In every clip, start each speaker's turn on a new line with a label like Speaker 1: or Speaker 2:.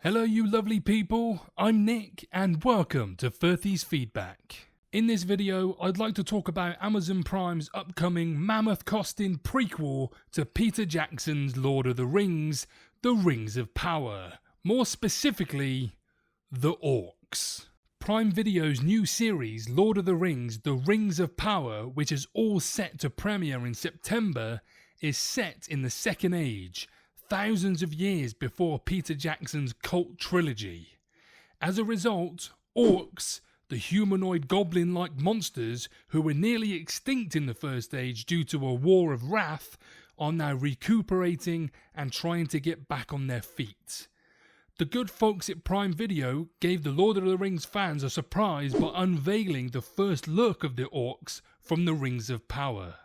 Speaker 1: Hello you lovely people, I'm Nick and welcome to Firthy's Feedback. In this video I'd like to talk about Amazon Prime's upcoming mammoth costing prequel to Peter Jackson's Lord of the Rings, The Rings of Power. More specifically, The ORCS. Prime Video's new series Lord of the Rings, The Rings of Power, which is all set to premiere in September, is set in the Second Age, thousands of years before Peter Jackson's cult trilogy. As a result, orcs, the humanoid goblin-like monsters who were nearly extinct in the First Age due to a war of wrath, are now recuperating and trying to get back on their feet. The good folks at Prime Video gave the Lord of the Rings fans a surprise by unveiling the first look of the orcs from the Rings of Power.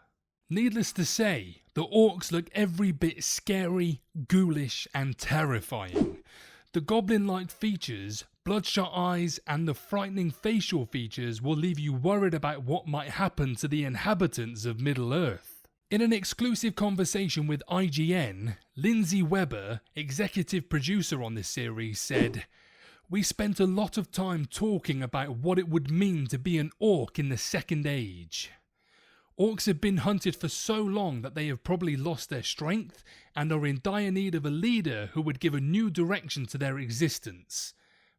Speaker 1: Needless to say, the orcs look every bit scary, ghoulish and terrifying. The goblin-like features, bloodshot eyes and the frightening facial features will leave you worried about what might happen to the inhabitants of Middle-earth. In an exclusive conversation with IGN, Lindsay Weber, executive producer on this series, said, "We spent a lot of time talking about what it would mean to be an orc in the Second Age. Orcs have been hunted for so long that they have probably lost their strength and are in dire need of a leader who would give a new direction to their existence.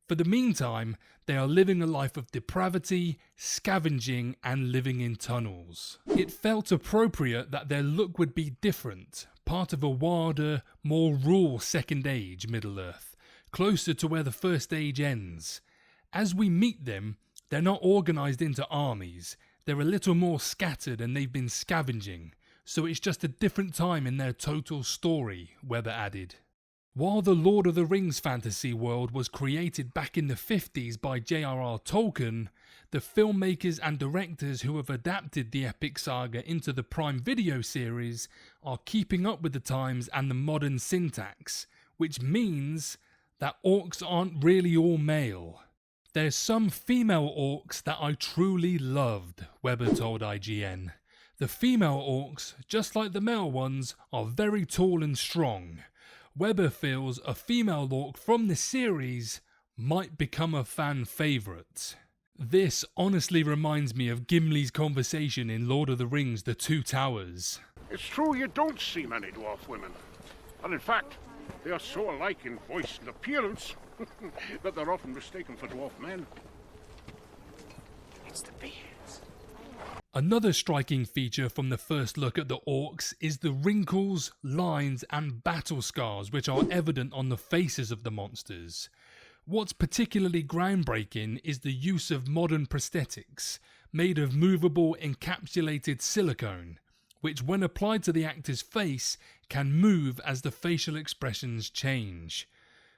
Speaker 1: For the meantime, they are living a life of depravity, scavenging and living in tunnels. It felt appropriate that their look would be different, part of a wilder, more raw Second Age Middle-earth, closer to where the First Age ends. As we meet them, they're not organised into armies. They're a little more scattered and they've been scavenging, so it's just a different time in their total story," Weber added. While the Lord of the Rings fantasy world was created back in the 50s by J.R.R. Tolkien, the filmmakers and directors who have adapted the epic saga into the Prime Video series are keeping up with the times and the modern syntax, which means that orcs aren't really all male. "There's some female orcs that I truly loved," Weber told IGN. "The female orcs, just like the male ones, are very tall and strong. Weber feels a female orc from the series might become a fan favourite." This honestly reminds me of Gimli's conversation in Lord of the Rings The Two Towers.
Speaker 2: "It's true you don't see many dwarf women. And in fact, they are so alike in voice and appearance that they're often mistaken for dwarf men. It's the beards."
Speaker 1: Another striking feature from the first look at the orcs is the wrinkles, lines and battle scars which are evident on the faces of the monsters. What's particularly groundbreaking is the use of modern prosthetics, made of movable encapsulated silicone, which when applied to the actor's face can move as the facial expressions change.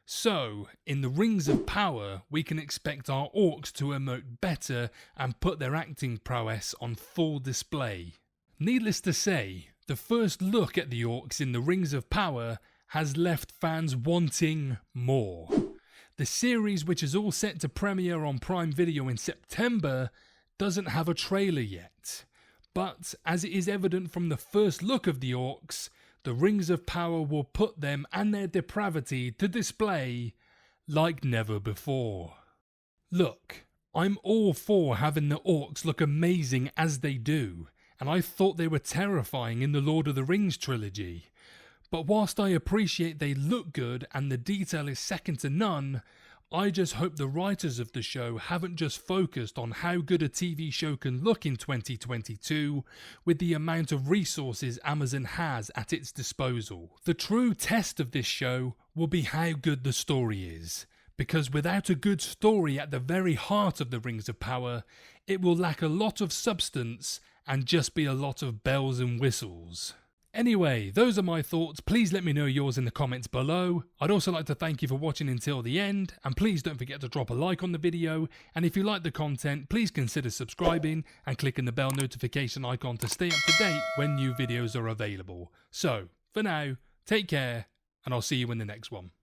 Speaker 1: So, in the Rings of Power, we can expect our orcs to emote better and put their acting prowess on full display. Needless to say, the first look at the orcs in the Rings of Power has left fans wanting more. The series, which is all set to premiere on Prime Video in September, doesn't have a trailer yet. But, as it is evident from the first look of the orcs, the Rings of Power will put them and their depravity to display like never before. Look, I'm all for having the orcs look amazing as they do, and I thought they were terrifying in the Lord of the Rings trilogy. But whilst I appreciate they look good and the detail is second to none, I just hope the writers of the show haven't just focused on how good a TV show can look in 2022 with the amount of resources Amazon has at its disposal. The true test of this show will be how good the story is, because without a good story at the very heart of the Rings of Power, it will lack a lot of substance and just be a lot of bells and whistles. Anyway, those are my thoughts. Please let me know yours in the comments below. I'd also like to thank you for watching until the end, and please don't forget to drop a like on the video, and if you like the content, please consider subscribing and clicking the bell notification icon to stay up to date when new videos are available. So, for now, take care, and I'll see you in the next one.